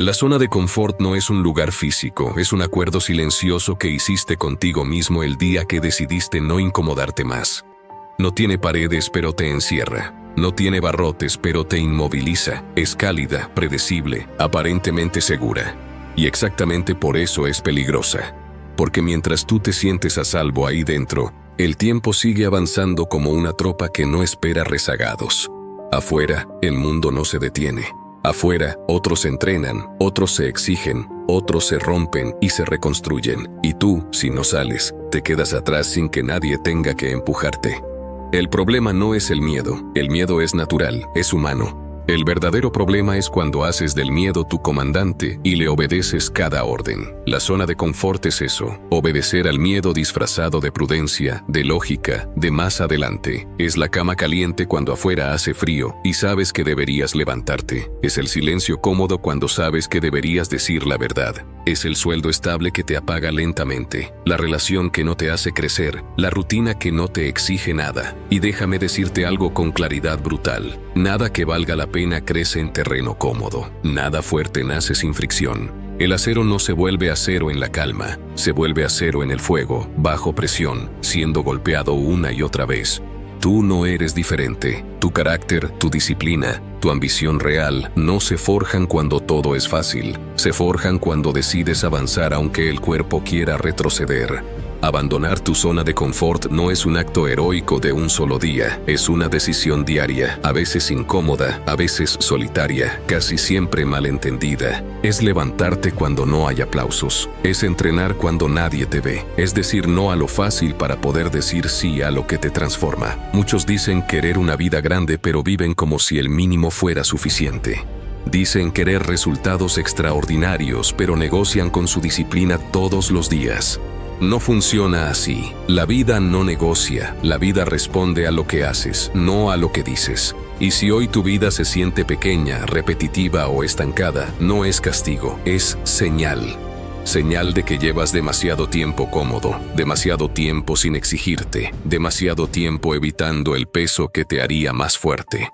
La zona de confort no es un lugar físico, es un acuerdo silencioso que hiciste contigo mismo el día que decidiste no incomodarte más. No tiene paredes, pero te encierra. No tiene barrotes, pero te inmoviliza. Es cálida, predecible, aparentemente segura. Y exactamente por eso es peligrosa. Porque mientras tú te sientes a salvo ahí dentro, el tiempo sigue avanzando como una tropa que no espera rezagados. Afuera, el mundo no se detiene. Afuera, otros entrenan, otros se exigen, otros se rompen y se reconstruyen. Y tú, si no sales, te quedas atrás sin que nadie tenga que empujarte. El problema no es el miedo es natural, es humano. El verdadero problema es cuando haces del miedo tu comandante y le obedeces cada orden. La zona de confort es eso, obedecer al miedo disfrazado de prudencia, de lógica, de más adelante. Es la cama caliente cuando afuera hace frío y sabes que deberías levantarte. Es el silencio cómodo cuando sabes que deberías decir la verdad. Es el sueldo estable que te apaga lentamente, la relación que no te hace crecer, la rutina que no te exige nada. Y déjame decirte algo con claridad brutal. Nada que valga la pena crece en terreno cómodo. Nada fuerte nace sin fricción. El acero no se vuelve acero en la calma, se vuelve acero en el fuego, bajo presión, siendo golpeado una y otra vez. Tú no eres diferente. Tu carácter, tu disciplina, tu ambición real no se forjan cuando todo es fácil. Se forjan cuando decides avanzar aunque el cuerpo quiera retroceder. Abandonar tu zona de confort no es un acto heroico de un solo día, es una decisión diaria, a veces incómoda, a veces solitaria, casi siempre malentendida. Es levantarte cuando no hay aplausos, es entrenar cuando nadie te ve, es decir no a lo fácil para poder decir sí a lo que te transforma. Muchos dicen querer una vida grande pero viven como si el mínimo fuera suficiente. Dicen querer resultados extraordinarios pero negocian con su disciplina todos los días. No funciona así. La vida no negocia, la vida responde a lo que haces, no a lo que dices. Y si hoy tu vida se siente pequeña, repetitiva o estancada, no es castigo, es señal. Señal de que llevas demasiado tiempo cómodo, demasiado tiempo sin exigirte, demasiado tiempo evitando el peso que te haría más fuerte.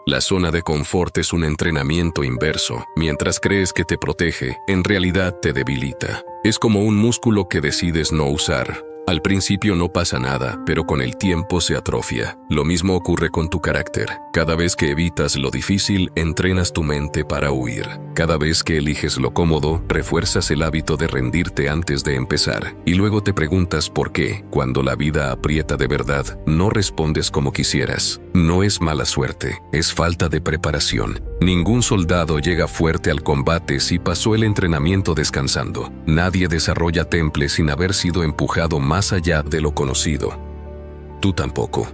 La zona de confort es un entrenamiento inverso. Mientras crees que te protege, en realidad te debilita. Es como un músculo que decides no usar. Al principio no pasa nada, pero con el tiempo se atrofia. Lo mismo ocurre con tu carácter. Cada vez que evitas lo difícil, entrenas tu mente para huir. Cada vez que eliges lo cómodo, refuerzas el hábito de rendirte antes de empezar. Y luego te preguntas por qué, cuando la vida aprieta de verdad, no respondes como quisieras. No es mala suerte, es falta de preparación. Ningún soldado llega fuerte al combate si pasó el entrenamiento descansando. Nadie desarrolla temple sin haber sido empujado más allá de lo conocido. Tú tampoco.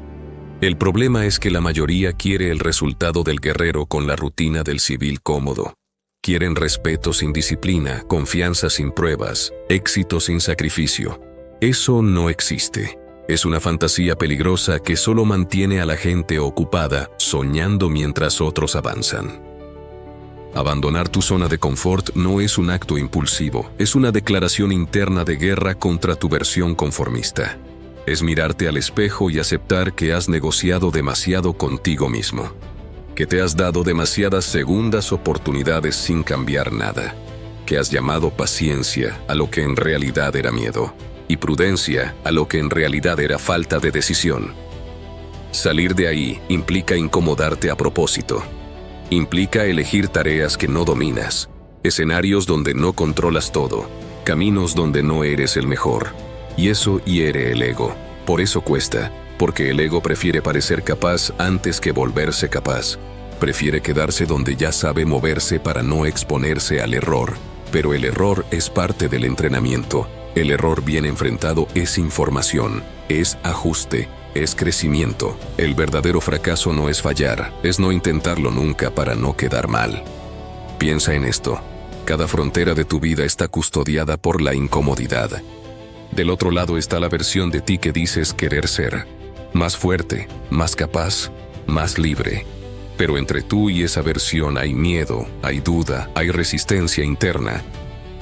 El problema es que la mayoría quiere el resultado del guerrero con la rutina del civil cómodo. Quieren respeto sin disciplina, confianza sin pruebas, éxito sin sacrificio. Eso no existe. Es una fantasía peligrosa que solo mantiene a la gente ocupada, soñando mientras otros avanzan. Abandonar tu zona de confort no es un acto impulsivo, es una declaración interna de guerra contra tu versión conformista. Es mirarte al espejo y aceptar que has negociado demasiado contigo mismo. Que te has dado demasiadas segundas oportunidades sin cambiar nada. Que has llamado paciencia a lo que en realidad era miedo. Y prudencia a lo que en realidad era falta de decisión. Salir de ahí implica incomodarte a propósito. Implica elegir tareas que no dominas, escenarios donde no controlas todo, caminos donde no eres el mejor. Y eso hiere el ego. Por eso cuesta, porque el ego prefiere parecer capaz antes que volverse capaz. Prefiere quedarse donde ya sabe moverse para no exponerse al error. Pero el error es parte del entrenamiento. El error bien enfrentado es información, es ajuste, es crecimiento. El verdadero fracaso no es fallar, es no intentarlo nunca para no quedar mal. Piensa en esto. Cada frontera de tu vida está custodiada por la incomodidad. Del otro lado está la versión de ti que dices querer ser. Más fuerte, más capaz, más libre. Pero entre tú y esa versión hay miedo, hay duda, hay resistencia interna.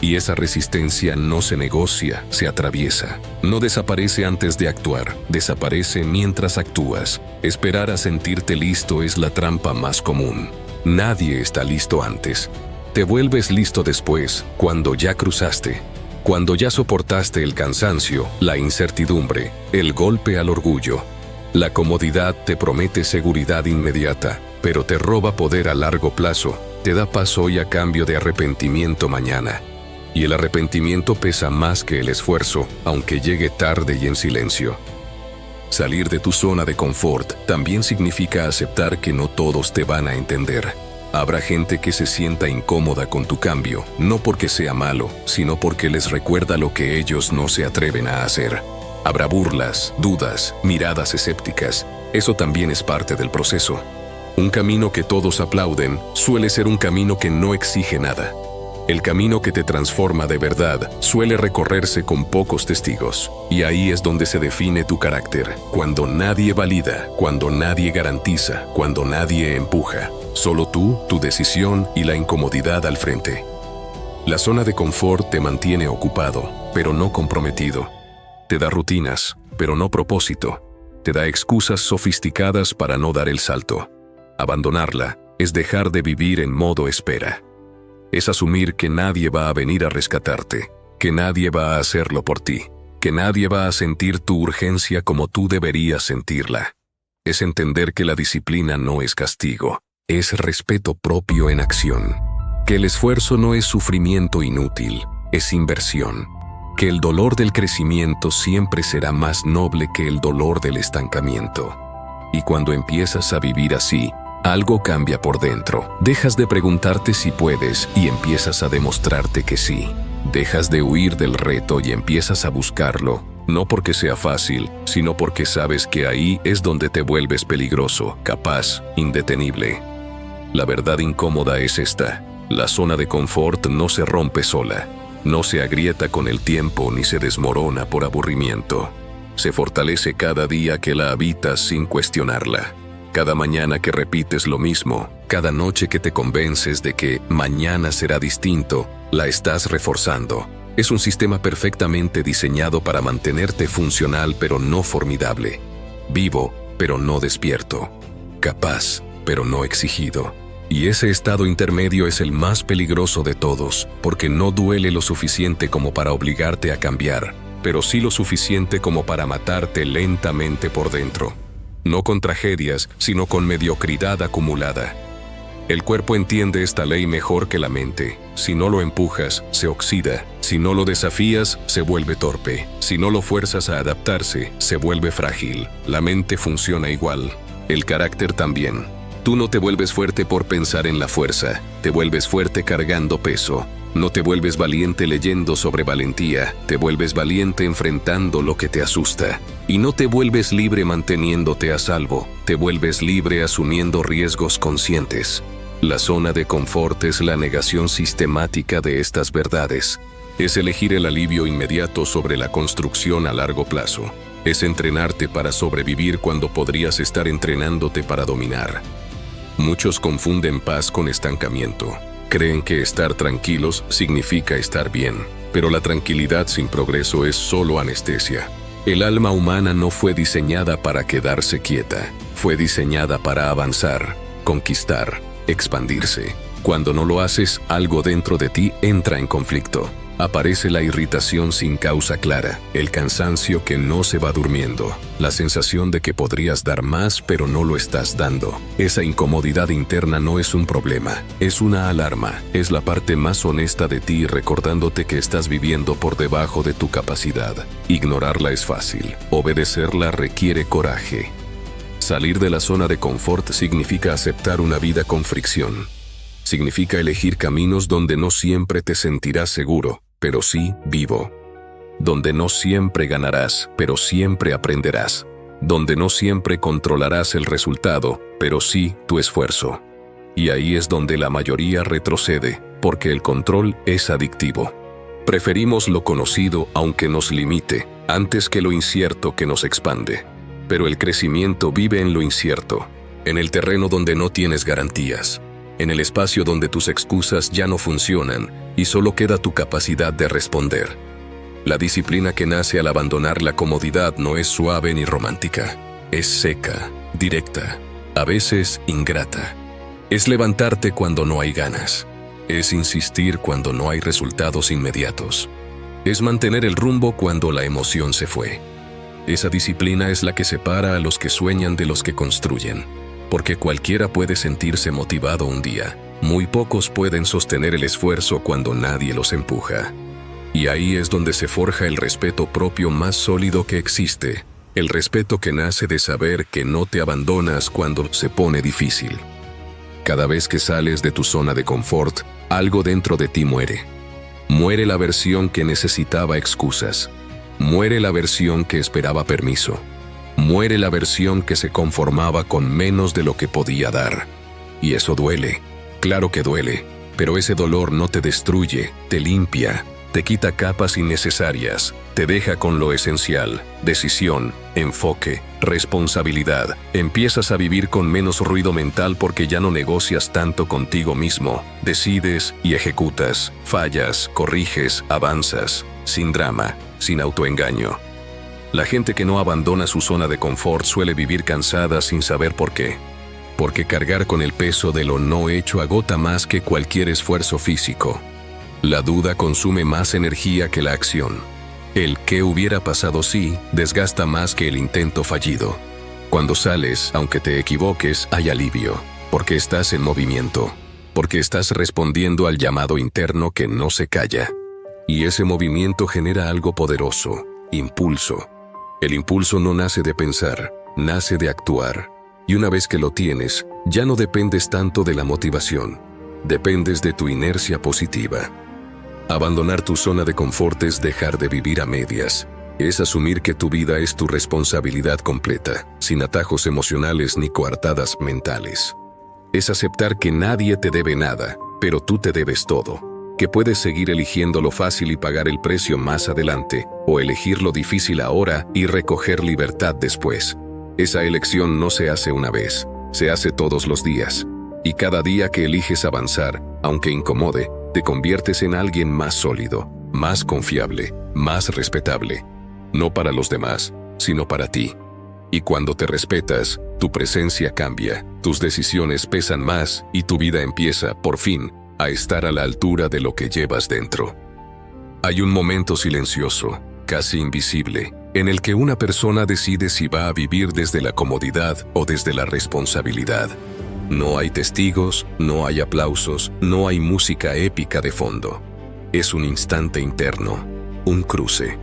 Y esa resistencia no se negocia, se atraviesa. No desaparece antes de actuar, desaparece mientras actúas. Esperar a sentirte listo es la trampa más común. Nadie está listo antes. Te vuelves listo después, cuando ya cruzaste. Cuando ya soportaste el cansancio, la incertidumbre, el golpe al orgullo. La comodidad te promete seguridad inmediata, pero te roba poder a largo plazo, te da paz hoy a cambio de arrepentimiento mañana. Y el arrepentimiento pesa más que el esfuerzo, aunque llegue tarde y en silencio. Salir de tu zona de confort también significa aceptar que no todos te van a entender. Habrá gente que se sienta incómoda con tu cambio, no porque sea malo, sino porque les recuerda lo que ellos no se atreven a hacer. Habrá burlas, dudas, miradas escépticas. Eso también es parte del proceso. Un camino que todos aplauden suele ser un camino que no exige nada. El camino que te transforma de verdad suele recorrerse con pocos testigos. Y ahí es donde se define tu carácter. Cuando nadie valida, cuando nadie garantiza, cuando nadie empuja. Solo tú, tu decisión y la incomodidad al frente. La zona de confort te mantiene ocupado, pero no comprometido. Te da rutinas, pero no propósito. Te da excusas sofisticadas para no dar el salto. Abandonarla es dejar de vivir en modo espera. Es asumir que nadie va a venir a rescatarte, que nadie va a hacerlo por ti, que nadie va a sentir tu urgencia como tú deberías sentirla. Es entender que la disciplina no es castigo, es respeto propio en acción. Que el esfuerzo no es sufrimiento inútil, es inversión. Que el dolor del crecimiento siempre será más noble que el dolor del estancamiento. Y cuando empiezas a vivir así, algo cambia por dentro. Dejas de preguntarte si puedes y empiezas a demostrarte que sí. Dejas de huir del reto y empiezas a buscarlo, no porque sea fácil, sino porque sabes que ahí es donde te vuelves peligroso, capaz, indetenible. La verdad incómoda es esta: la zona de confort no se rompe sola, no se agrieta con el tiempo ni se desmorona por aburrimiento. Se fortalece cada día que la habitas sin cuestionarla. Cada mañana que repites lo mismo, cada noche que te convences de que mañana será distinto, la estás reforzando. Es un sistema perfectamente diseñado para mantenerte funcional pero no formidable. Vivo, pero no despierto. Capaz, pero no exigido. Y ese estado intermedio es el más peligroso de todos, porque no duele lo suficiente como para obligarte a cambiar, pero sí lo suficiente como para matarte lentamente por dentro. No con tragedias, sino con mediocridad acumulada. El cuerpo entiende esta ley mejor que la mente. Si no lo empujas, se oxida. Si no lo desafías, se vuelve torpe. Si no lo fuerzas a adaptarse, se vuelve frágil. La mente funciona igual. El carácter también. Tú no te vuelves fuerte por pensar en la fuerza. Te vuelves fuerte cargando peso. No te vuelves valiente leyendo sobre valentía, te vuelves valiente enfrentando lo que te asusta. Y no te vuelves libre manteniéndote a salvo, te vuelves libre asumiendo riesgos conscientes. La zona de confort es la negación sistemática de estas verdades. Es elegir el alivio inmediato sobre la construcción a largo plazo. Es entrenarte para sobrevivir cuando podrías estar entrenándote para dominar. Muchos confunden paz con estancamiento. Creen que estar tranquilos significa estar bien, pero la tranquilidad sin progreso es solo anestesia. El alma humana no fue diseñada para quedarse quieta, fue diseñada para avanzar, conquistar, expandirse. Cuando no lo haces, algo dentro de ti entra en conflicto. Aparece la irritación sin causa clara, el cansancio que no se va durmiendo, la sensación de que podrías dar más pero no lo estás dando. Esa incomodidad interna no es un problema, es una alarma, es la parte más honesta de ti recordándote que estás viviendo por debajo de tu capacidad. Ignorarla es fácil, obedecerla requiere coraje. Salir de la zona de confort significa aceptar una vida con fricción. Significa elegir caminos donde no siempre te sentirás seguro, pero sí vivo. Donde no siempre ganarás, pero siempre aprenderás. Donde no siempre controlarás el resultado, pero sí tu esfuerzo. Y ahí es donde la mayoría retrocede, porque el control es adictivo. Preferimos lo conocido aunque nos limite, antes que lo incierto que nos expande. Pero el crecimiento vive en lo incierto, en el terreno donde no tienes garantías. En el espacio donde tus excusas ya no funcionan y solo queda tu capacidad de responder. La disciplina que nace al abandonar la comodidad no es suave ni romántica. Es seca, directa, a veces ingrata. Es levantarte cuando no hay ganas. Es insistir cuando no hay resultados inmediatos. Es mantener el rumbo cuando la emoción se fue. Esa disciplina es la que separa a los que sueñan de los que construyen. Porque cualquiera puede sentirse motivado un día. Muy pocos pueden sostener el esfuerzo cuando nadie los empuja. Y ahí es donde se forja el respeto propio más sólido que existe. El respeto que nace de saber que no te abandonas cuando se pone difícil. Cada vez que sales de tu zona de confort, algo dentro de ti muere. Muere la versión que necesitaba excusas. Muere la versión que esperaba permiso. Muere la versión que se conformaba con menos de lo que podía dar. Y eso duele. Claro que duele, pero ese dolor no te destruye, te limpia, te quita capas innecesarias, te deja con lo esencial: decisión, enfoque, responsabilidad. Empiezas a vivir con menos ruido mental porque ya no negocias tanto contigo mismo. Decides y ejecutas, fallas, corriges, avanzas, sin drama, sin autoengaño. La gente que no abandona su zona de confort suele vivir cansada sin saber por qué. Porque cargar con el peso de lo no hecho agota más que cualquier esfuerzo físico. La duda consume más energía que la acción. El ¿qué hubiera pasado si? Desgasta más que el intento fallido. Cuando sales, aunque te equivoques, hay alivio, porque estás en movimiento, porque estás respondiendo al llamado interno que no se calla. Y ese movimiento genera algo poderoso: impulso. El impulso no nace de pensar, nace de actuar. Y una vez que lo tienes, ya no dependes tanto de la motivación. Dependes de tu inercia positiva. Abandonar tu zona de confort es dejar de vivir a medias. Es asumir que tu vida es tu responsabilidad completa, sin atajos emocionales ni coartadas mentales. Es aceptar que nadie te debe nada, pero tú te debes todo. Que puedes seguir eligiendo lo fácil y pagar el precio más adelante, o elegir lo difícil ahora y recoger libertad después. Esa elección no se hace una vez, se hace todos los días. Y cada día que eliges avanzar, aunque incomode, te conviertes en alguien más sólido, más confiable, más respetable. No para los demás, sino para ti. Y cuando te respetas, tu presencia cambia, tus decisiones pesan más y tu vida empieza, por fin, a estar a la altura de lo que llevas dentro. Hay un momento silencioso, casi invisible, en el que una persona decide si va a vivir desde la comodidad o desde la responsabilidad. No hay testigos, no hay aplausos, no hay música épica de fondo. Es un instante interno, un cruce.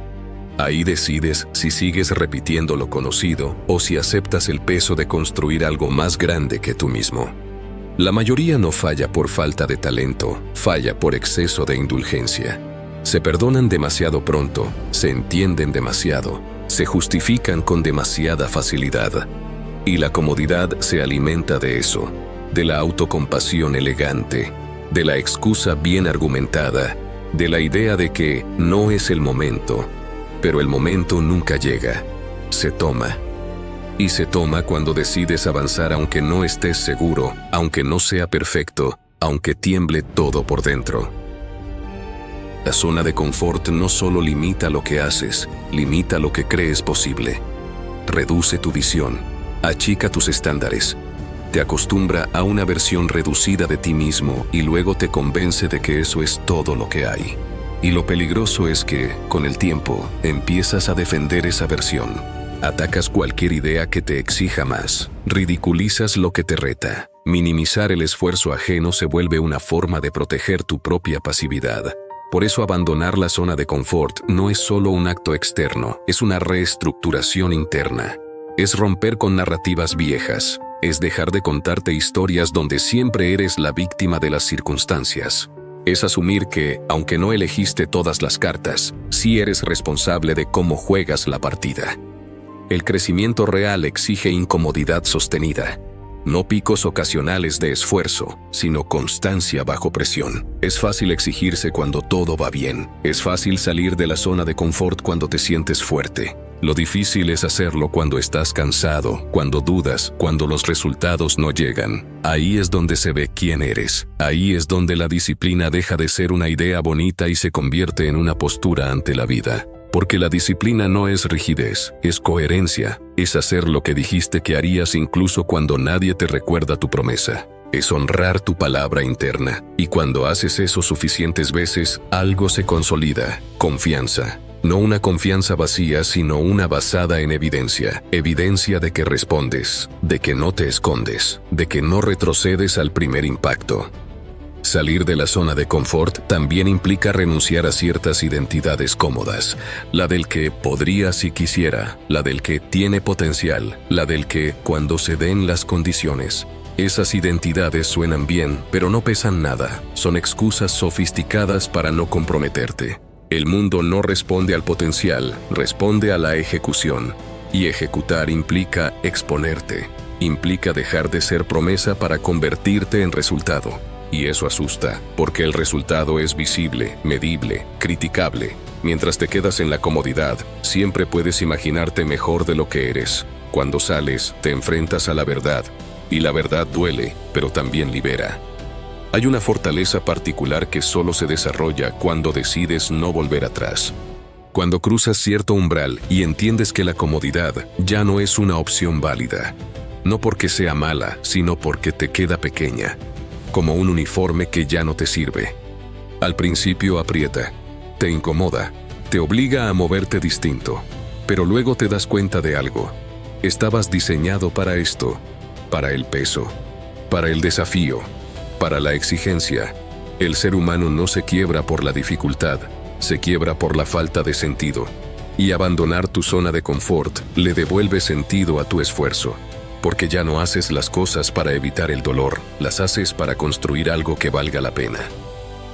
Ahí decides si sigues repitiendo lo conocido o si aceptas el peso de construir algo más grande que tú mismo. La mayoría no falla por falta de talento, falla por exceso de indulgencia. Se perdonan demasiado pronto, se entienden demasiado, se justifican con demasiada facilidad. Y la comodidad se alimenta de eso, de la autocompasión elegante, de la excusa bien argumentada, de la idea de que no es el momento, pero el momento nunca llega, se toma. Y se toma cuando decides avanzar aunque no estés seguro, aunque no sea perfecto, aunque tiemble todo por dentro. La zona de confort no solo limita lo que haces, limita lo que crees posible. Reduce tu visión, achica tus estándares, te acostumbra a una versión reducida de ti mismo y luego te convence de que eso es todo lo que hay. Y lo peligroso es que, con el tiempo, empiezas a defender esa versión. Atacas cualquier idea que te exija más, ridiculizas lo que te reta. Minimizar el esfuerzo ajeno se vuelve una forma de proteger tu propia pasividad. Por eso abandonar la zona de confort no es solo un acto externo, es una reestructuración interna. Es romper con narrativas viejas, es dejar de contarte historias donde siempre eres la víctima de las circunstancias. Es asumir que, aunque no elegiste todas las cartas, sí eres responsable de cómo juegas la partida. El crecimiento real exige incomodidad sostenida. No picos ocasionales de esfuerzo, sino constancia bajo presión. Es fácil exigirse cuando todo va bien. Es fácil salir de la zona de confort cuando te sientes fuerte. Lo difícil es hacerlo cuando estás cansado, cuando dudas, cuando los resultados no llegan. Ahí es donde se ve quién eres. Ahí es donde la disciplina deja de ser una idea bonita y se convierte en una postura ante la vida. Porque la disciplina no es rigidez, es coherencia, es hacer lo que dijiste que harías incluso cuando nadie te recuerda tu promesa. es honrar tu palabra interna. Y cuando haces eso suficientes veces, algo se consolida. Confianza. No una confianza vacía, sino una basada en evidencia. Evidencia de que respondes, de que no te escondes, de que no retrocedes al primer impacto. Salir de la zona de confort también implica renunciar a ciertas identidades cómodas. La del que podría si quisiera, la del que tiene potencial, la del que cuando se den las condiciones. Esas identidades suenan bien, pero no pesan nada. Son excusas sofisticadas para no comprometerte. El mundo no responde al potencial, responde a la ejecución. Y ejecutar implica exponerte. Implica dejar de ser promesa para convertirte en resultado. Y eso asusta, porque el resultado es visible, medible, criticable. Mientras te quedas en la comodidad, siempre puedes imaginarte mejor de lo que eres. Cuando sales, te enfrentas a la verdad. Y la verdad duele, pero también libera. Hay una fortaleza particular que solo se desarrolla cuando decides no volver atrás. Cuando cruzas cierto umbral y entiendes que la comodidad ya no es una opción válida. No porque sea mala, sino porque te queda pequeña. Como un uniforme que ya no te sirve. Al principio aprieta, te incomoda, te obliga a moverte distinto. Pero luego te das cuenta de algo. Estabas diseñado para esto, para el peso, para el desafío, para la exigencia. El ser humano no se quiebra por la dificultad, se quiebra por la falta de sentido. Y abandonar tu zona de confort le devuelve sentido a tu esfuerzo. Porque ya no haces las cosas para evitar el dolor, las haces para construir algo que valga la pena.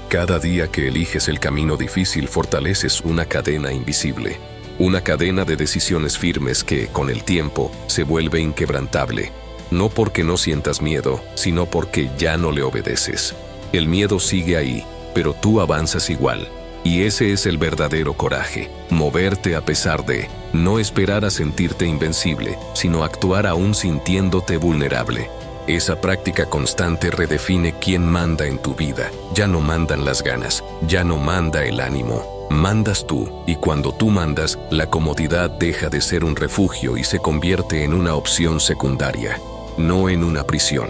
Cada día que eliges el camino difícil fortaleces una cadena invisible. Una cadena de decisiones firmes que, con el tiempo, se vuelve inquebrantable. No porque no sientas miedo, sino porque ya no le obedeces. El miedo sigue ahí, pero tú avanzas igual. Y ese es el verdadero coraje, moverte a pesar de, no esperar a sentirte invencible, sino actuar aún sintiéndote vulnerable. Esa práctica constante redefine quién manda en tu vida. Ya no mandan las ganas, ya no manda el ánimo, mandas tú. Y cuando tú mandas, la comodidad deja de ser un refugio y se convierte en una opción secundaria, no en una prisión.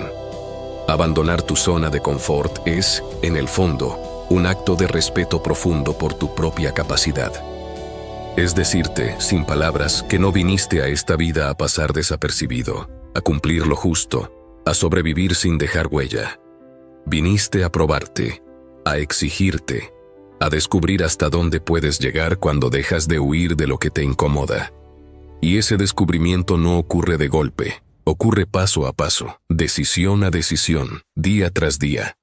Abandonar tu zona de confort es, en el fondo, un acto de respeto profundo por tu propia capacidad. Es decirte, sin palabras, que no viniste a esta vida a pasar desapercibido, a cumplir lo justo, a sobrevivir sin dejar huella. Viniste a probarte, a exigirte, a descubrir hasta dónde puedes llegar cuando dejas de huir de lo que te incomoda. Y ese descubrimiento no ocurre de golpe, ocurre paso a paso, decisión a decisión, día tras día.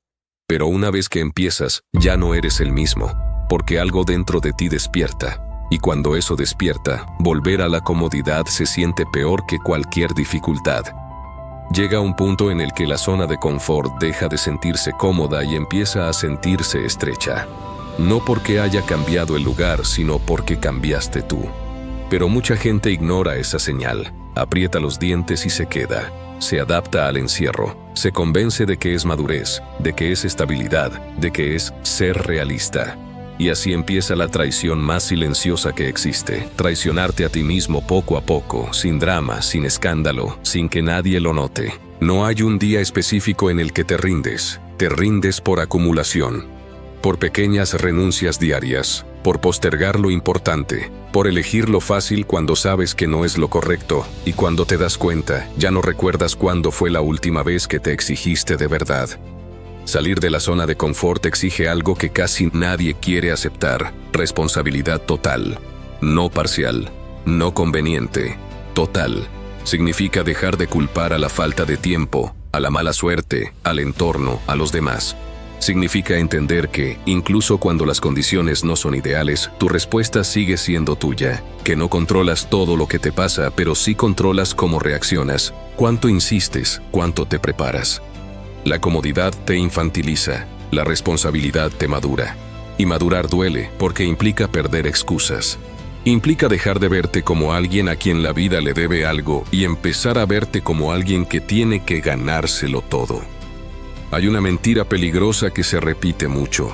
Pero una vez que empiezas, ya no eres el mismo, porque algo dentro de ti despierta. Y cuando eso despierta, volver a la comodidad se siente peor que cualquier dificultad. Llega un punto en el que la zona de confort deja de sentirse cómoda y empieza a sentirse estrecha. No porque haya cambiado el lugar, sino porque cambiaste tú. Pero mucha gente ignora esa señal, aprieta los dientes y se queda. Se adapta al encierro, se convence de que es madurez, de que es estabilidad, de que es ser realista. Y así empieza la traición más silenciosa que existe. Traicionarte a ti mismo poco a poco, sin drama, sin escándalo, sin que nadie lo note. No hay un día específico en el que te rindes por acumulación, por pequeñas renuncias diarias, por postergar lo importante, por elegir lo fácil cuando sabes que no es lo correcto, y cuando te das cuenta, ya no recuerdas cuándo fue la última vez que te exigiste de verdad. Salir de la zona de confort exige algo que casi nadie quiere aceptar: responsabilidad total, no parcial, no conveniente, total. Significa dejar de culpar a la falta de tiempo, a la mala suerte, al entorno, a los demás. Significa entender que, incluso cuando las condiciones no son ideales, tu respuesta sigue siendo tuya, que no controlas todo lo que te pasa, pero sí controlas cómo reaccionas, cuánto insistes, cuánto te preparas. La comodidad te infantiliza, la responsabilidad te madura. Y madurar duele, porque implica perder excusas. Implica dejar de verte como alguien a quien la vida le debe algo y empezar a verte como alguien que tiene que ganárselo todo. Hay una mentira peligrosa que se repite mucho,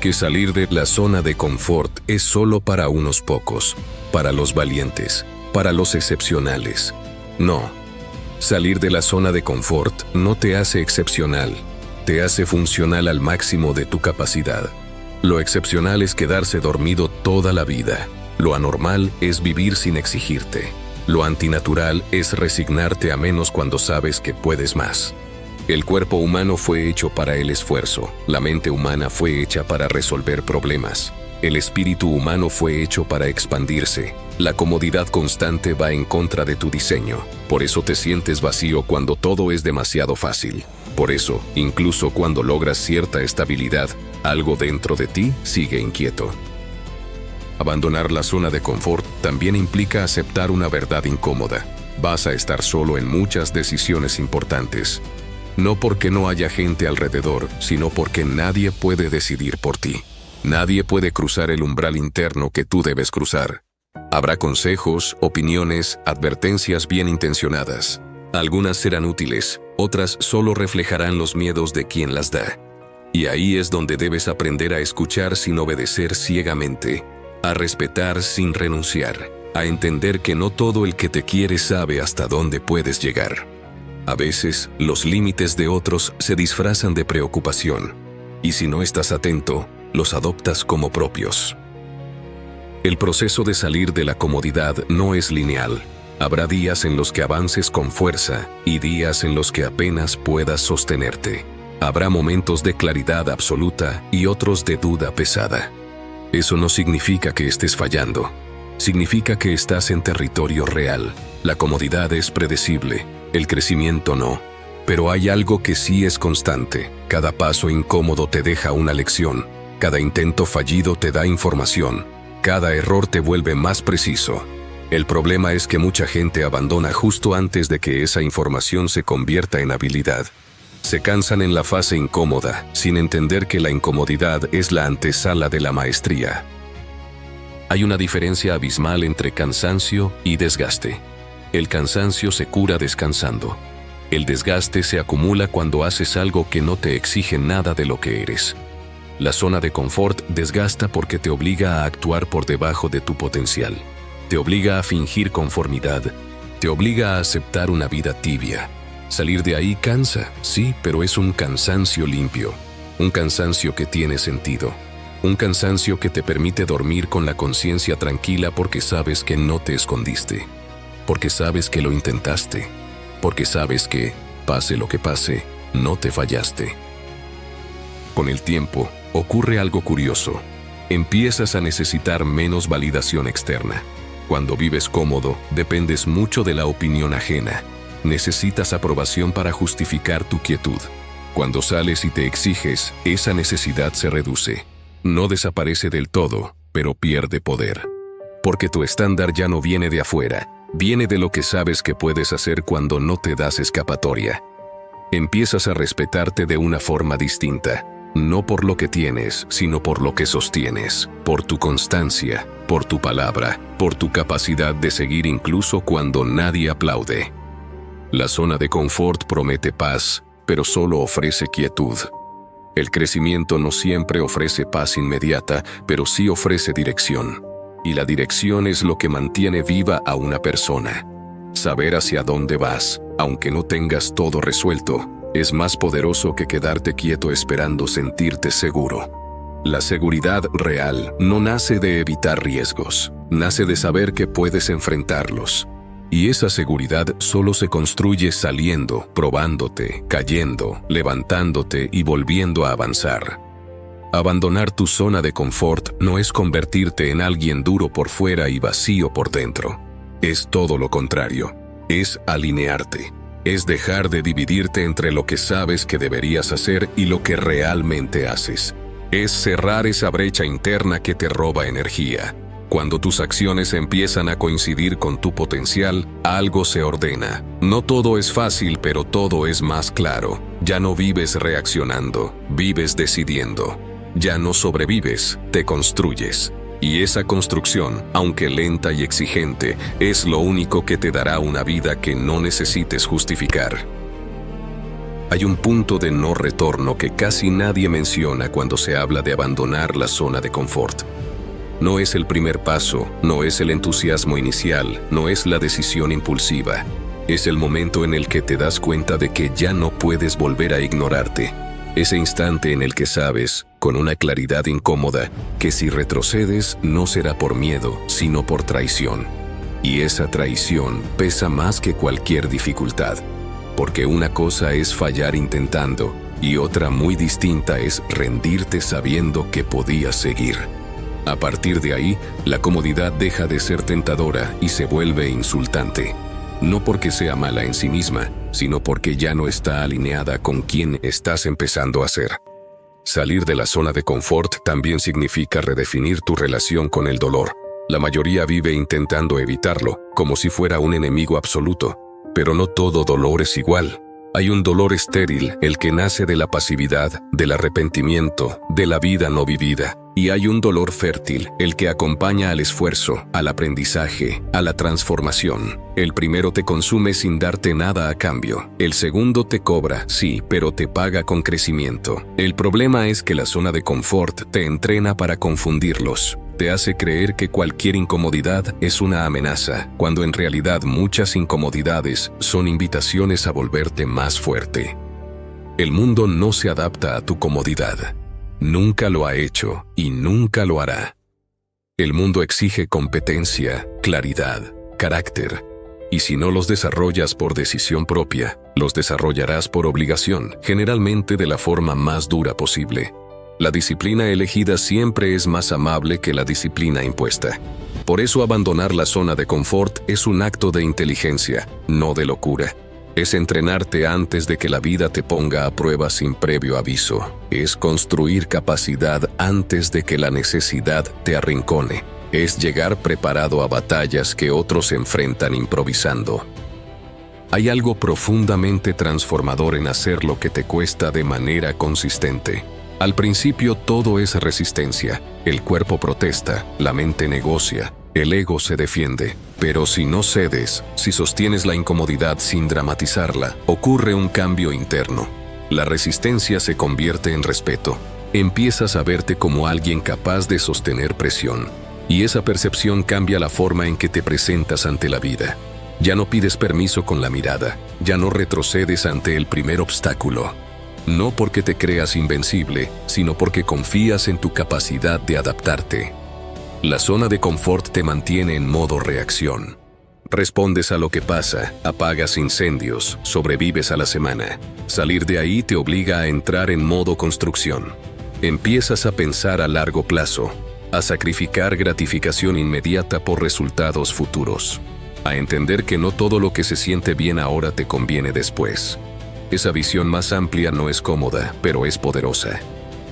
que salir de la zona de confort es solo para unos pocos, para los valientes, para los excepcionales. No. Salir de la zona de confort no te hace excepcional, te hace funcional al máximo de tu capacidad. Lo excepcional es quedarse dormido toda la vida. Lo anormal es vivir sin exigirte. Lo antinatural es resignarte a menos cuando sabes que puedes más. El cuerpo humano fue hecho para el esfuerzo, la mente humana fue hecha para resolver problemas. El espíritu humano fue hecho para expandirse. La comodidad constante va en contra de tu diseño. Por eso te sientes vacío cuando todo es demasiado fácil. Por eso, incluso cuando logras cierta estabilidad, algo dentro de ti sigue inquieto. Abandonar la zona de confort también implica aceptar una verdad incómoda. Vas a estar solo en muchas decisiones importantes. No porque no haya gente alrededor, sino porque nadie puede decidir por ti. Nadie puede cruzar el umbral interno que tú debes cruzar. Habrá consejos, opiniones, advertencias bien intencionadas. Algunas serán útiles, otras solo reflejarán los miedos de quien las da. Y ahí es donde debes aprender a escuchar sin obedecer ciegamente, a respetar sin renunciar, a entender que no todo el que te quiere sabe hasta dónde puedes llegar. A veces, los límites de otros se disfrazan de preocupación, y si no estás atento, los adoptas como propios. El proceso de salir de la comodidad no es lineal. Habrá días en los que avances con fuerza y días en los que apenas puedas sostenerte. Habrá momentos de claridad absoluta y otros de duda pesada. Eso no significa que estés fallando. Significa que estás en territorio real. La comodidad es predecible, el crecimiento no. Pero hay algo que sí es constante. Cada paso incómodo te deja una lección. Cada intento fallido te da información. Cada error te vuelve más preciso. El problema es que mucha gente abandona justo antes de que esa información se convierta en habilidad. Se cansan en la fase incómoda, sin entender que la incomodidad es la antesala de la maestría. Hay una diferencia abismal entre cansancio y desgaste. El cansancio se cura descansando. El desgaste se acumula cuando haces algo que no te exige nada de lo que eres. La zona de confort desgasta porque te obliga a actuar por debajo de tu potencial. Te obliga a fingir conformidad. Te obliga a aceptar una vida tibia. Salir de ahí cansa, sí, pero es un cansancio limpio. Un cansancio que tiene sentido. Un cansancio que te permite dormir con la conciencia tranquila porque sabes que no te escondiste. Porque sabes que lo intentaste. Porque sabes que, pase lo que pase, no te fallaste. Con el tiempo, ocurre algo curioso. Empiezas a necesitar menos validación externa. Cuando vives cómodo, dependes mucho de la opinión ajena. Necesitas aprobación para justificar tu quietud. Cuando sales y te exiges, esa necesidad se reduce. No desaparece del todo, pero pierde poder. Porque tu estándar ya no viene de afuera, viene de lo que sabes que puedes hacer cuando no te das escapatoria. Empiezas a respetarte de una forma distinta. No por lo que tienes, sino por lo que sostienes, por tu constancia, por tu palabra, por tu capacidad de seguir incluso cuando nadie aplaude. La zona de confort promete paz, pero solo ofrece quietud. El crecimiento no siempre ofrece paz inmediata, pero sí ofrece dirección. Y la dirección es lo que mantiene viva a una persona. Saber hacia dónde vas, aunque no tengas todo resuelto, es más poderoso que quedarte quieto esperando sentirte seguro. La seguridad real no nace de evitar riesgos, nace de saber que puedes enfrentarlos. Y esa seguridad solo se construye saliendo, probándote, cayendo, levantándote y volviendo a avanzar. Abandonar tu zona de confort no es convertirte en alguien duro por fuera y vacío por dentro. Es todo lo contrario. Es alinearte. Es dejar de dividirte entre lo que sabes que deberías hacer y lo que realmente haces. Es cerrar esa brecha interna que te roba energía. Cuando tus acciones empiezan a coincidir con tu potencial, algo se ordena. No todo es fácil, pero todo es más claro. Ya no vives reaccionando, vives decidiendo. Ya no sobrevives, te construyes. Y esa construcción, aunque lenta y exigente, es lo único que te dará una vida que no necesites justificar. Hay un punto de no retorno que casi nadie menciona cuando se habla de abandonar la zona de confort. No es el primer paso, no es el entusiasmo inicial, no es la decisión impulsiva. Es el momento en el que te das cuenta de que ya no puedes volver a ignorarte. Ese instante en el que sabes, con una claridad incómoda, que si retrocedes no será por miedo, sino por traición. Y esa traición pesa más que cualquier dificultad. Porque una cosa es fallar intentando, y otra muy distinta es rendirte sabiendo que podías seguir. A partir de ahí, la comodidad deja de ser tentadora y se vuelve insultante. No porque sea mala en sí misma, sino porque ya no está alineada con quien estás empezando a ser. Salir de la zona de confort también significa redefinir tu relación con el dolor. La mayoría vive intentando evitarlo, como si fuera un enemigo absoluto. Pero no todo dolor es igual. Hay un dolor estéril, el que nace de la pasividad, del arrepentimiento, de la vida no vivida. Y hay un dolor fértil, el que acompaña al esfuerzo, al aprendizaje, a la transformación. El primero te consume sin darte nada a cambio. El segundo te cobra, sí, pero te paga con crecimiento. El problema es que la zona de confort te entrena para confundirlos. Te hace creer que cualquier incomodidad es una amenaza, cuando en realidad muchas incomodidades son invitaciones a volverte más fuerte. El mundo no se adapta a tu comodidad. Nunca lo ha hecho y nunca lo hará. El mundo exige competencia, claridad, carácter. Y si no los desarrollas por decisión propia, los desarrollarás por obligación, generalmente de la forma más dura posible. La disciplina elegida siempre es más amable que la disciplina impuesta. Por eso abandonar la zona de confort es un acto de inteligencia, no de locura. Es entrenarte antes de que la vida te ponga a prueba sin previo aviso. Es construir capacidad antes de que la necesidad te arrincone. Es llegar preparado a batallas que otros enfrentan improvisando. Hay algo profundamente transformador en hacer lo que te cuesta de manera consistente. Al principio todo es resistencia, el cuerpo protesta, la mente negocia, el ego se defiende. Pero si no cedes, si sostienes la incomodidad sin dramatizarla, ocurre un cambio interno. La resistencia se convierte en respeto. Empiezas a verte como alguien capaz de sostener presión. Y esa percepción cambia la forma en que te presentas ante la vida. Ya no pides permiso con la mirada, ya no retrocedes ante el primer obstáculo. No porque te creas invencible, sino porque confías en tu capacidad de adaptarte. La zona de confort te mantiene en modo reacción. Respondes a lo que pasa, apagas incendios, sobrevives a la semana. Salir de ahí te obliga a entrar en modo construcción. Empiezas a pensar a largo plazo, a sacrificar gratificación inmediata por resultados futuros, a entender que no todo lo que se siente bien ahora te conviene después. Esa visión más amplia no es cómoda, pero es poderosa.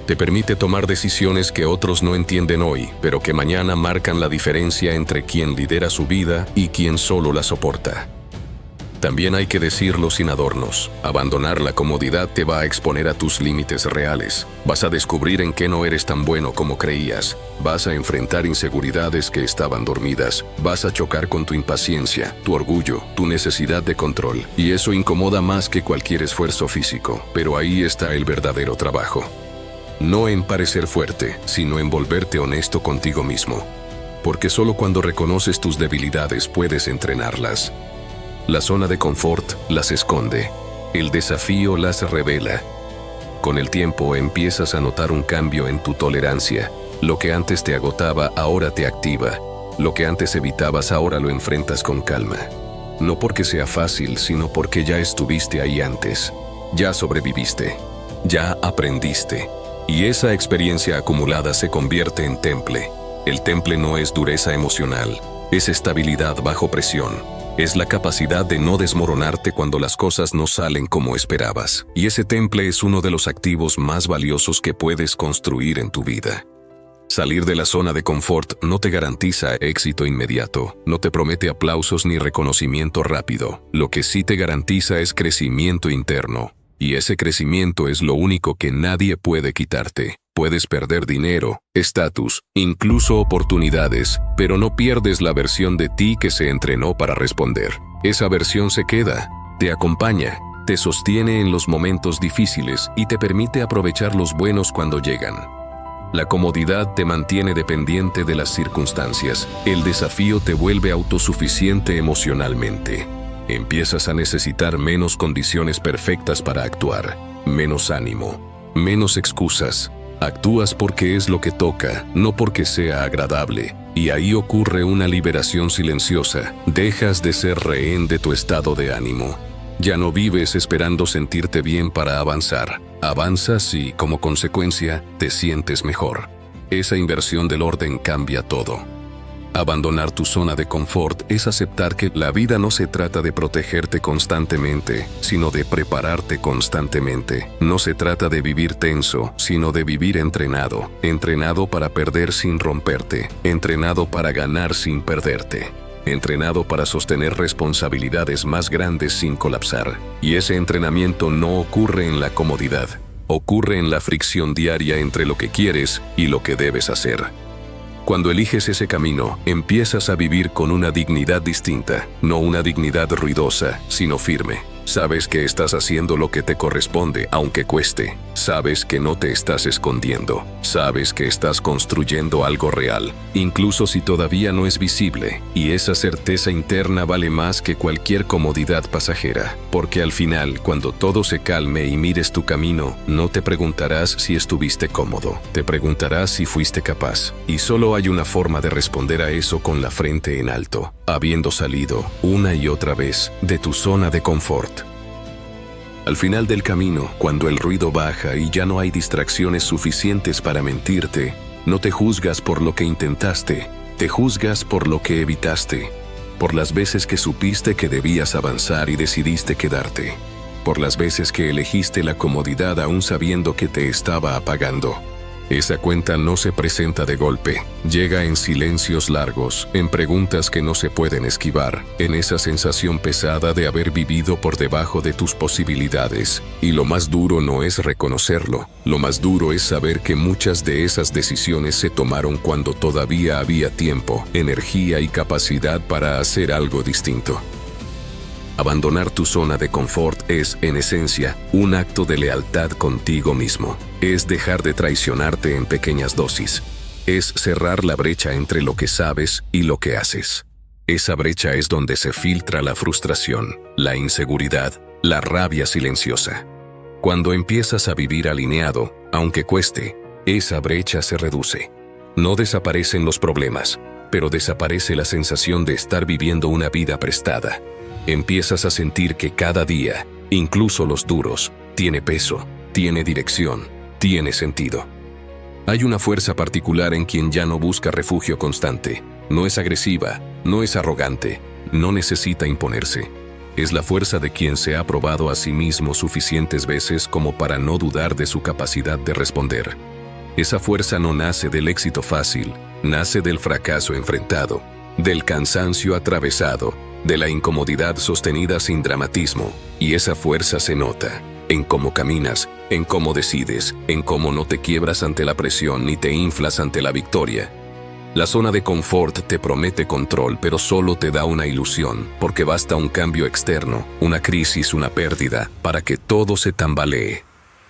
Te permite tomar decisiones que otros no entienden hoy, pero que mañana marcan la diferencia entre quien lidera su vida y quien solo la soporta. También hay que decirlo sin adornos. Abandonar la comodidad te va a exponer a tus límites reales. Vas a descubrir en qué no eres tan bueno como creías. Vas a enfrentar inseguridades que estaban dormidas. Vas a chocar con tu impaciencia, tu orgullo, tu necesidad de control. Y eso incomoda más que cualquier esfuerzo físico. Pero ahí está el verdadero trabajo. No en parecer fuerte, sino en volverte honesto contigo mismo. Porque solo cuando reconoces tus debilidades puedes entrenarlas. La zona de confort las esconde. El desafío las revela. Con el tiempo empiezas a notar un cambio en tu tolerancia. Lo que antes te agotaba ahora te activa. Lo que antes evitabas ahora lo enfrentas con calma. No porque sea fácil, sino porque ya estuviste ahí antes. Ya sobreviviste. Ya aprendiste. Y esa experiencia acumulada se convierte en temple. El temple no es dureza emocional, es estabilidad bajo presión. Es la capacidad de no desmoronarte cuando las cosas no salen como esperabas. Y ese temple es uno de los activos más valiosos que puedes construir en tu vida. Salir de la zona de confort no te garantiza éxito inmediato, no te promete aplausos ni reconocimiento rápido. Lo que sí te garantiza es crecimiento interno. Y ese crecimiento es lo único que nadie puede quitarte. Puedes perder dinero, estatus, incluso oportunidades, pero no pierdes la versión de ti que se entrenó para responder. Esa versión se queda, te acompaña, te sostiene en los momentos difíciles y te permite aprovechar los buenos cuando llegan. La comodidad te mantiene dependiente de las circunstancias. El desafío te vuelve autosuficiente emocionalmente. Empiezas a necesitar menos condiciones perfectas para actuar, menos ánimo, menos excusas. Actúas porque es lo que toca, no porque sea agradable. Y ahí ocurre una liberación silenciosa. Dejas de ser rehén de tu estado de ánimo. Ya no vives esperando sentirte bien para avanzar. Avanzas y, como consecuencia, te sientes mejor. Esa inversión del orden cambia todo. Abandonar tu zona de confort es aceptar que la vida no se trata de protegerte constantemente, sino de prepararte constantemente. No se trata de vivir tenso, sino de vivir entrenado. Entrenado para perder sin romperte. Entrenado para ganar sin perderte. Entrenado para sostener responsabilidades más grandes sin colapsar. Y ese entrenamiento no ocurre en la comodidad. Ocurre en la fricción diaria entre lo que quieres y lo que debes hacer. Cuando eliges ese camino, empiezas a vivir con una dignidad distinta, no una dignidad ruidosa, sino firme. Sabes que estás haciendo lo que te corresponde, aunque cueste. Sabes que no te estás escondiendo. Sabes que estás construyendo algo real, incluso si todavía no es visible. Y esa certeza interna vale más que cualquier comodidad pasajera. Porque al final, cuando todo se calme y mires tu camino, no te preguntarás si estuviste cómodo. Te preguntarás si fuiste capaz. Y solo hay una forma de responder a eso con la frente en alto, habiendo salido, una y otra vez, de tu zona de confort. Al final del camino, cuando el ruido baja y ya no hay distracciones suficientes para mentirte, no te juzgas por lo que intentaste, te juzgas por lo que evitaste, por las veces que supiste que debías avanzar y decidiste quedarte, por las veces que elegiste la comodidad aún sabiendo que te estaba apagando. Esa cuenta no se presenta de golpe, llega en silencios largos, en preguntas que no se pueden esquivar, en esa sensación pesada de haber vivido por debajo de tus posibilidades. Y lo más duro no es reconocerlo, lo más duro es saber que muchas de esas decisiones se tomaron cuando todavía había tiempo, energía y capacidad para hacer algo distinto. Abandonar tu zona de confort es, en esencia, un acto de lealtad contigo mismo. Es dejar de traicionarte en pequeñas dosis. Es cerrar la brecha entre lo que sabes y lo que haces. Esa brecha es donde se filtra la frustración, la inseguridad, la rabia silenciosa. Cuando empiezas a vivir alineado, aunque cueste, esa brecha se reduce. No desaparecen los problemas, pero desaparece la sensación de estar viviendo una vida prestada. Empiezas a sentir que cada día, incluso los duros, tiene peso, tiene dirección, tiene sentido. Hay una fuerza particular en quien ya no busca refugio constante. No es agresiva, no es arrogante, no necesita imponerse. Es la fuerza de quien se ha probado a sí mismo suficientes veces como para no dudar de su capacidad de responder. Esa fuerza no nace del éxito fácil, nace del fracaso enfrentado, del cansancio atravesado, de la incomodidad sostenida sin dramatismo. Y esa fuerza se nota en cómo caminas, en cómo decides, en cómo no te quiebras ante la presión ni te inflas ante la victoria. La zona de confort te promete control, pero solo te da una ilusión, porque basta un cambio externo, una crisis, una pérdida, para que todo se tambalee.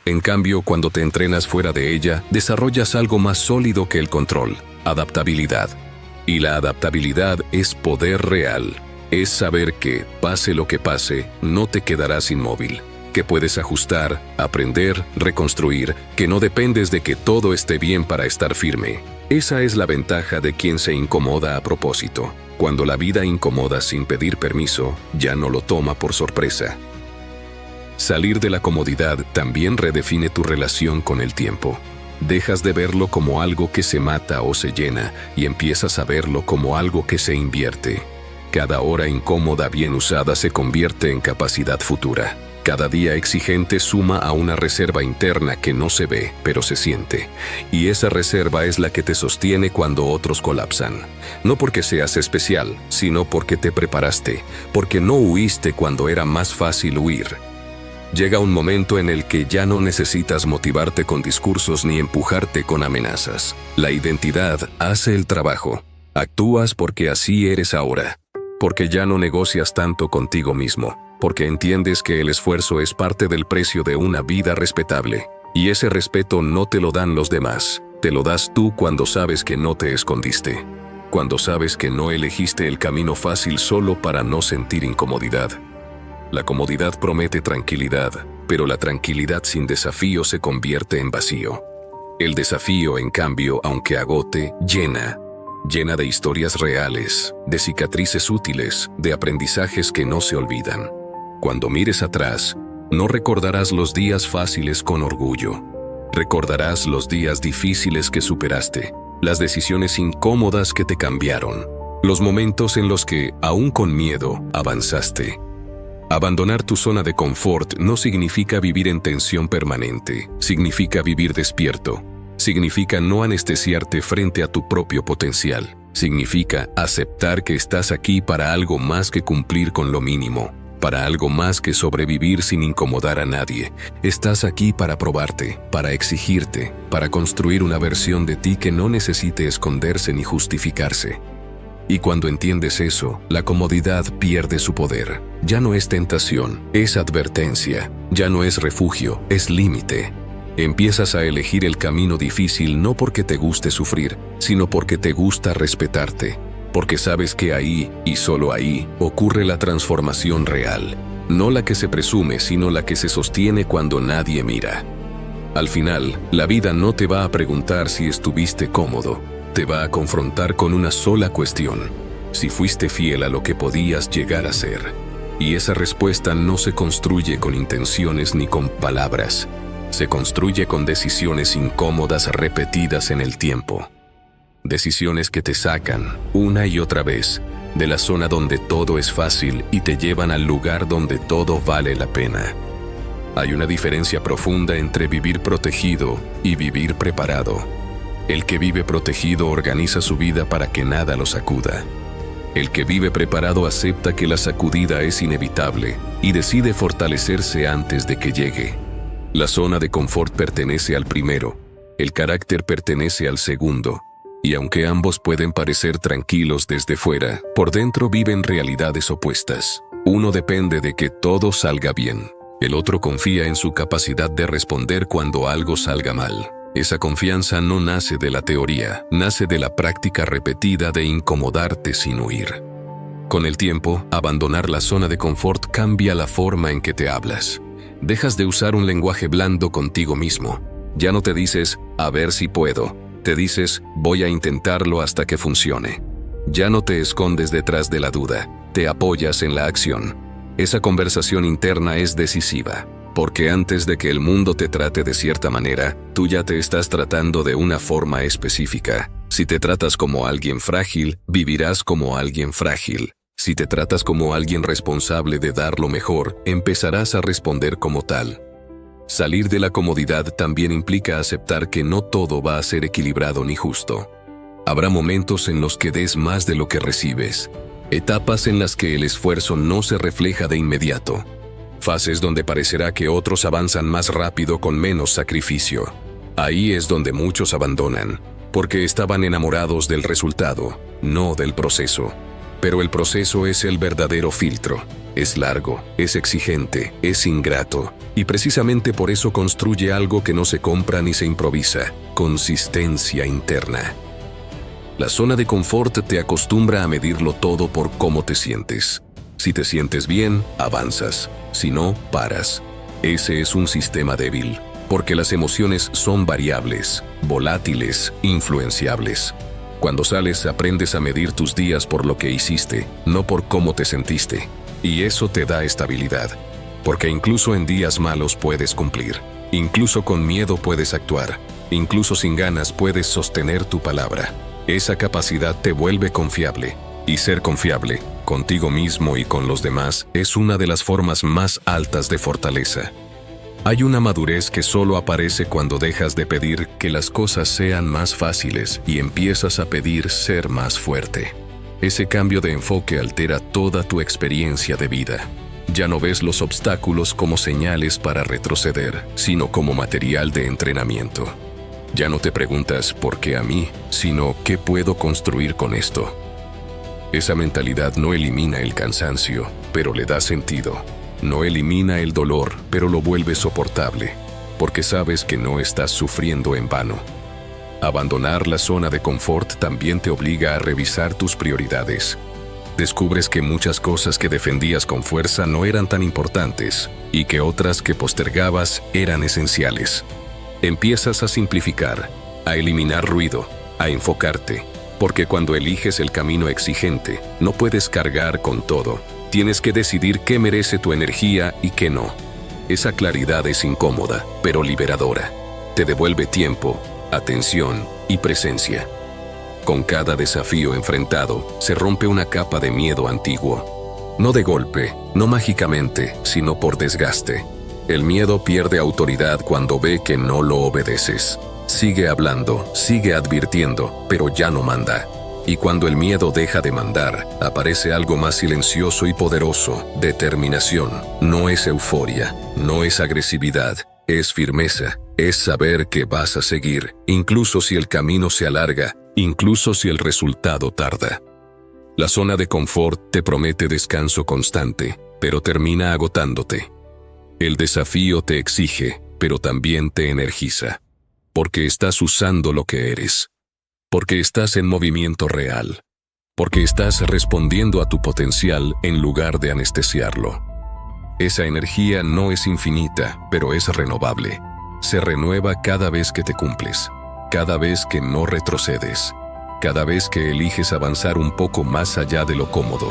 En cambio, cuando te entrenas fuera de ella, desarrollas algo más sólido que el control: adaptabilidad. Y la adaptabilidad es poder real. Es saber que, pase lo que pase, no te quedarás inmóvil, que puedes ajustar, aprender, reconstruir, que no dependes de que todo esté bien para estar firme. Esa es la ventaja de quien se incomoda a propósito. Cuando la vida incomoda sin pedir permiso, ya no lo toma por sorpresa. Salir de la comodidad también redefine tu relación con el tiempo. Dejas de verlo como algo que se mata o se llena y empiezas a verlo como algo que se invierte. Cada hora incómoda bien usada se convierte en capacidad futura. Cada día exigente suma a una reserva interna que no se ve, pero se siente. Y esa reserva es la que te sostiene cuando otros colapsan. No porque seas especial, sino porque te preparaste, porque no huiste cuando era más fácil huir. Llega un momento en el que ya no necesitas motivarte con discursos ni empujarte con amenazas. La identidad hace el trabajo. Actúas porque así eres ahora. Porque ya no negocias tanto contigo mismo. Porque entiendes que el esfuerzo es parte del precio de una vida respetable. Y ese respeto no te lo dan los demás. Te lo das tú cuando sabes que no te escondiste. Cuando sabes que no elegiste el camino fácil solo para no sentir incomodidad. La comodidad promete tranquilidad, pero la tranquilidad sin desafío se convierte en vacío. El desafío, en cambio, aunque agote, llena de historias reales, de cicatrices útiles, de aprendizajes que no se olvidan. Cuando mires atrás, no recordarás los días fáciles con orgullo. Recordarás los días difíciles que superaste, las decisiones incómodas que te cambiaron, los momentos en los que, aún con miedo, avanzaste. Abandonar tu zona de confort no significa vivir en tensión permanente, significa vivir despierto. Significa no anestesiarte frente a tu propio potencial. Significa aceptar que estás aquí para algo más que cumplir con lo mínimo, para algo más que sobrevivir sin incomodar a nadie. Estás aquí para probarte, para exigirte, para construir una versión de ti que no necesite esconderse ni justificarse. Y cuando entiendes eso, la comodidad pierde su poder. Ya no es tentación, es advertencia. Ya no es refugio, es límite. Empiezas a elegir el camino difícil no porque te guste sufrir, sino porque te gusta respetarte. Porque sabes que ahí, y solo ahí, ocurre la transformación real. No la que se presume, sino la que se sostiene cuando nadie mira. Al final, la vida no te va a preguntar si estuviste cómodo. Te va a confrontar con una sola cuestión: si fuiste fiel a lo que podías llegar a ser. Y esa respuesta no se construye con intenciones ni con palabras. Se construye con decisiones incómodas repetidas en el tiempo. Decisiones que te sacan, una y otra vez, de la zona donde todo es fácil y te llevan al lugar donde todo vale la pena. Hay una diferencia profunda entre vivir protegido y vivir preparado. El que vive protegido organiza su vida para que nada lo sacuda. El que vive preparado acepta que la sacudida es inevitable y decide fortalecerse antes de que llegue. La zona de confort pertenece al primero, el carácter pertenece al segundo, y aunque ambos pueden parecer tranquilos desde fuera, por dentro viven realidades opuestas. Uno depende de que todo salga bien, el otro confía en su capacidad de responder cuando algo salga mal. Esa confianza no nace de la teoría, nace de la práctica repetida de incomodarte sin huir. Con el tiempo, abandonar la zona de confort cambia la forma en que te hablas. Dejas de usar un lenguaje blando contigo mismo. Ya no te dices, a ver si puedo. Te dices, voy a intentarlo hasta que funcione. Ya no te escondes detrás de la duda, te apoyas en la acción. Esa conversación interna es decisiva, porque antes de que el mundo te trate de cierta manera, tú ya te estás tratando de una forma específica. Si te tratas como alguien frágil, vivirás como alguien frágil. Si te tratas como alguien responsable de dar lo mejor, empezarás a responder como tal. Salir de la comodidad también implica aceptar que no todo va a ser equilibrado ni justo. Habrá momentos en los que des más de lo que recibes, etapas en las que el esfuerzo no se refleja de inmediato, fases donde parecerá que otros avanzan más rápido con menos sacrificio. Ahí es donde muchos abandonan, porque estaban enamorados del resultado, no del proceso. Pero el proceso es el verdadero filtro. Es largo, es exigente, es ingrato, y precisamente por eso construye algo que no se compra ni se improvisa: consistencia interna. La zona de confort te acostumbra a medirlo todo por cómo te sientes. Si te sientes bien, avanzas. Si no, paras. Ese es un sistema débil, porque las emociones son variables, volátiles, influenciables. Cuando sales, aprendes a medir tus días por lo que hiciste, no por cómo te sentiste. Y eso te da estabilidad, porque incluso en días malos puedes cumplir. Incluso con miedo puedes actuar. Incluso sin ganas puedes sostener tu palabra. Esa capacidad te vuelve confiable. Y ser confiable, contigo mismo y con los demás, es una de las formas más altas de fortaleza. Hay una madurez que solo aparece cuando dejas de pedir que las cosas sean más fáciles y empiezas a pedir ser más fuerte. Ese cambio de enfoque altera toda tu experiencia de vida. Ya no ves los obstáculos como señales para retroceder, sino como material de entrenamiento. Ya no te preguntas ¿por qué a mí?, sino ¿qué puedo construir con esto? Esa mentalidad no elimina el cansancio, pero le da sentido. No elimina el dolor, pero lo vuelve soportable, porque sabes que no estás sufriendo en vano. Abandonar la zona de confort también te obliga a revisar tus prioridades. Descubres que muchas cosas que defendías con fuerza no eran tan importantes y que otras que postergabas eran esenciales. Empiezas a simplificar, a eliminar ruido, a enfocarte, porque cuando eliges el camino exigente, no puedes cargar con todo. Tienes que decidir qué merece tu energía y qué no. Esa claridad es incómoda, pero liberadora. Te devuelve tiempo, atención y presencia. Con cada desafío enfrentado, se rompe una capa de miedo antiguo. No de golpe, no mágicamente, sino por desgaste. El miedo pierde autoridad cuando ve que no lo obedeces. Sigue hablando, sigue advirtiendo, pero ya no manda. Y cuando el miedo deja de mandar, aparece algo más silencioso y poderoso: determinación. No es euforia, no es agresividad, es firmeza. Es saber que vas a seguir, incluso si el camino se alarga, incluso si el resultado tarda. La zona de confort te promete descanso constante, pero termina agotándote. El desafío te exige, pero también te energiza. Porque estás usando lo que eres. Porque estás en movimiento real. Porque estás respondiendo a tu potencial en lugar de anestesiarlo. Esa energía no es infinita, pero es renovable. Se renueva cada vez que te cumples, cada vez que no retrocedes, cada vez que eliges avanzar un poco más allá de lo cómodo.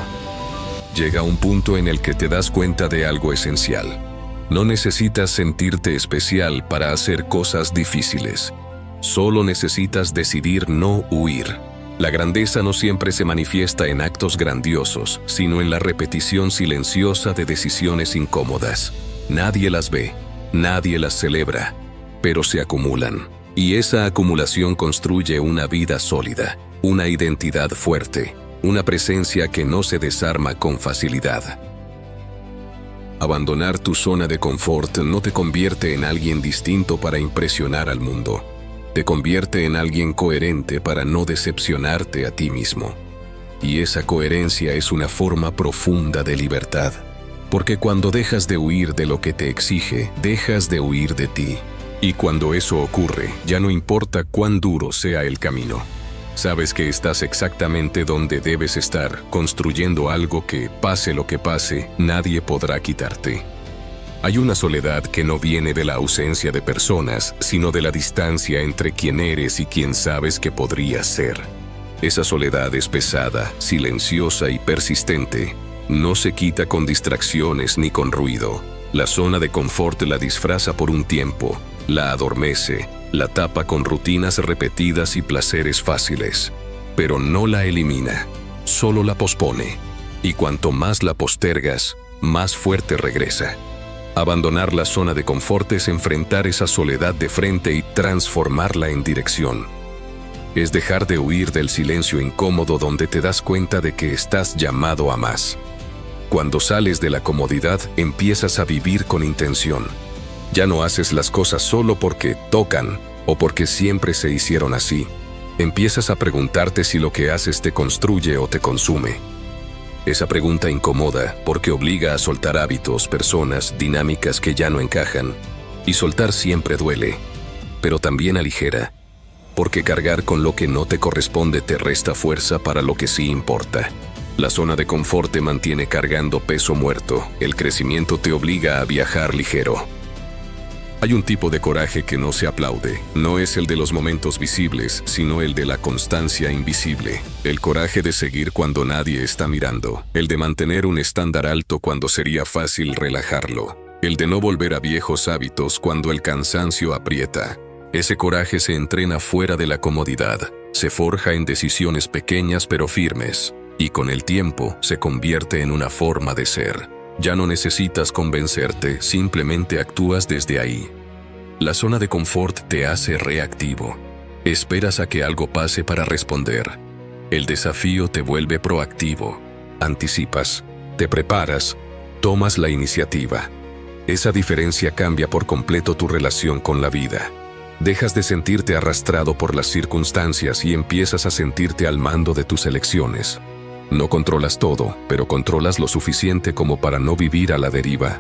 Llega un punto en el que te das cuenta de algo esencial. No necesitas sentirte especial para hacer cosas difíciles. Solo necesitas decidir no huir. La grandeza no siempre se manifiesta en actos grandiosos, sino en la repetición silenciosa de decisiones incómodas. Nadie las ve, nadie las celebra, pero se acumulan. Y esa acumulación construye una vida sólida, una identidad fuerte, una presencia que no se desarma con facilidad. Abandonar tu zona de confort no te convierte en alguien distinto para impresionar al mundo. Te convierte en alguien coherente para no decepcionarte a ti mismo. Y esa coherencia es una forma profunda de libertad. Porque cuando dejas de huir de lo que te exige, dejas de huir de ti. Y cuando eso ocurre, ya no importa cuán duro sea el camino. Sabes que estás exactamente donde debes estar, construyendo algo que, pase lo que pase, nadie podrá quitarte. Hay una soledad que no viene de la ausencia de personas, sino de la distancia entre quién eres y quién sabes que podrías ser. Esa soledad es pesada, silenciosa y persistente. No se quita con distracciones ni con ruido. La zona de confort la disfraza por un tiempo, la adormece, la tapa con rutinas repetidas y placeres fáciles. Pero no la elimina, solo la pospone. Y cuanto más la postergas, más fuerte regresa. Abandonar la zona de confort es enfrentar esa soledad de frente y transformarla en dirección. Es dejar de huir del silencio incómodo donde te das cuenta de que estás llamado a más. Cuando sales de la comodidad, empiezas a vivir con intención. Ya no haces las cosas solo porque tocan o porque siempre se hicieron así. Empiezas a preguntarte si lo que haces te construye o te consume. Esa pregunta incomoda porque obliga a soltar hábitos, personas, dinámicas que ya no encajan. Y soltar siempre duele, pero también aligera. Porque cargar con lo que no te corresponde te resta fuerza para lo que sí importa. La zona de confort te mantiene cargando peso muerto. El crecimiento te obliga a viajar ligero. Hay un tipo de coraje que no se aplaude. No es el de los momentos visibles, sino el de la constancia invisible. El coraje de seguir cuando nadie está mirando. El de mantener un estándar alto cuando sería fácil relajarlo. El de no volver a viejos hábitos cuando el cansancio aprieta. Ese coraje se entrena fuera de la comodidad. Se forja en decisiones pequeñas pero firmes. Y con el tiempo se convierte en una forma de ser. Ya no necesitas convencerte, simplemente actúas desde ahí. La zona de confort te hace reactivo. Esperas a que algo pase para responder. El desafío te vuelve proactivo. Anticipas, te preparas, tomas la iniciativa. Esa diferencia cambia por completo tu relación con la vida. Dejas de sentirte arrastrado por las circunstancias y empiezas a sentirte al mando de tus elecciones. No controlas todo, pero controlas lo suficiente como para no vivir a la deriva.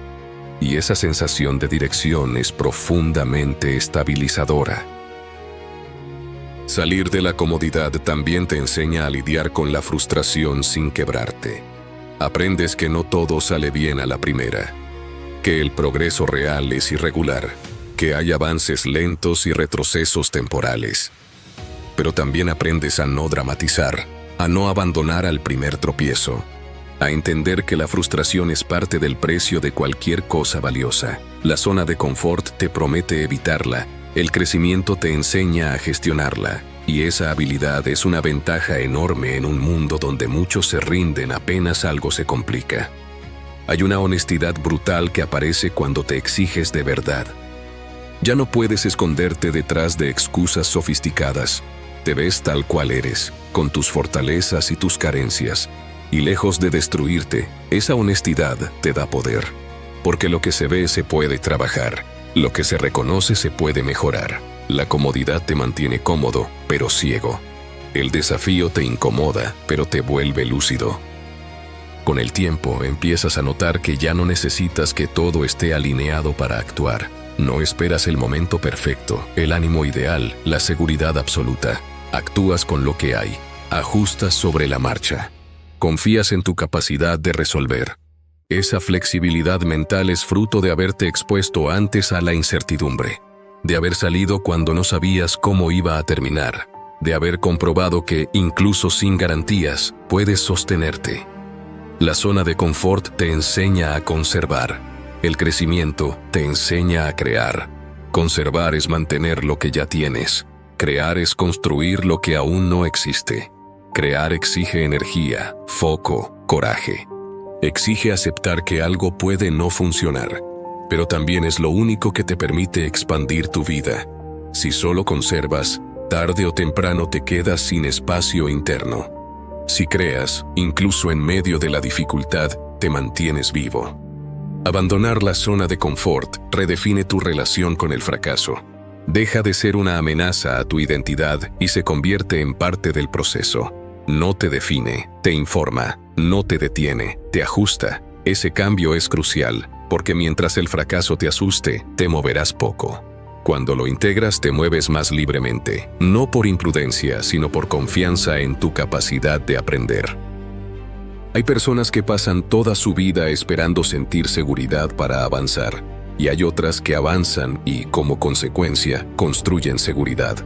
Y esa sensación de dirección es profundamente estabilizadora. Salir de la comodidad también te enseña a lidiar con la frustración sin quebrarte. Aprendes que no todo sale bien a la primera, que el progreso real es irregular, que hay avances lentos y retrocesos temporales. Pero también aprendes a no dramatizar, a no abandonar al primer tropiezo, a entender que la frustración es parte del precio de cualquier cosa valiosa. La zona de confort te promete evitarla, el crecimiento te enseña a gestionarla, y esa habilidad es una ventaja enorme en un mundo donde muchos se rinden apenas algo se complica. Hay una honestidad brutal que aparece cuando te exiges de verdad. Ya no puedes esconderte detrás de excusas sofisticadas. Te ves tal cual eres, con tus fortalezas y tus carencias. Y lejos de destruirte, esa honestidad te da poder. Porque lo que se ve se puede trabajar, lo que se reconoce se puede mejorar. La comodidad te mantiene cómodo, pero ciego. El desafío te incomoda, pero te vuelve lúcido. Con el tiempo empiezas a notar que ya no necesitas que todo esté alineado para actuar. No esperas el momento perfecto, el ánimo ideal, la seguridad absoluta. Actúas con lo que hay, ajustas sobre la marcha. Confías en tu capacidad de resolver. Esa flexibilidad mental es fruto de haberte expuesto antes a la incertidumbre, de haber salido cuando no sabías cómo iba a terminar, de haber comprobado que, incluso sin garantías, puedes sostenerte. La zona de confort te enseña a conservar. El crecimiento te enseña a crear. Conservar es mantener lo que ya tienes. Crear es construir lo que aún no existe. Crear exige energía, foco, coraje. Exige aceptar que algo puede no funcionar, pero también es lo único que te permite expandir tu vida. Si solo conservas, tarde o temprano te quedas sin espacio interno. Si creas, incluso en medio de la dificultad, te mantienes vivo. Abandonar la zona de confort redefine tu relación con el fracaso. Deja de ser una amenaza a tu identidad y se convierte en parte del proceso. No te define, te informa, no te detiene, te ajusta. Ese cambio es crucial, porque mientras el fracaso te asuste, te moverás poco. Cuando lo integras, te mueves más libremente, no por imprudencia, sino por confianza en tu capacidad de aprender. Hay personas que pasan toda su vida esperando sentir seguridad para avanzar, y hay otras que avanzan y, como consecuencia, construyen seguridad.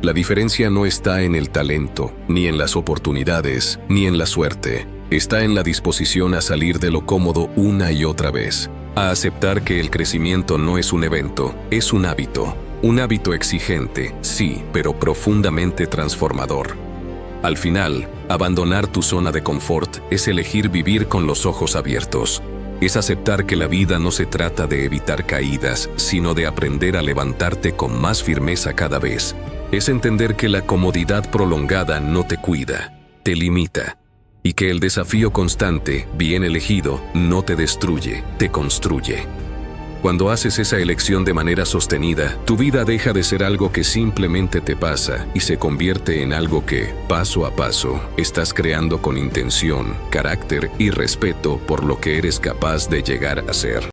La diferencia no está en el talento, ni en las oportunidades, ni en la suerte. Está en la disposición a salir de lo cómodo una y otra vez, a aceptar que el crecimiento no es un evento, es un hábito. Un hábito exigente, sí, pero profundamente transformador. Al final, abandonar tu zona de confort es elegir vivir con los ojos abiertos. Es aceptar que la vida no se trata de evitar caídas, sino de aprender a levantarte con más firmeza cada vez. Es entender que la comodidad prolongada no te cuida, te limita. Y que el desafío constante, bien elegido, no te destruye, te construye. Cuando haces esa elección de manera sostenida, tu vida deja de ser algo que simplemente te pasa y se convierte en algo que, paso a paso, estás creando con intención, carácter y respeto por lo que eres capaz de llegar a ser.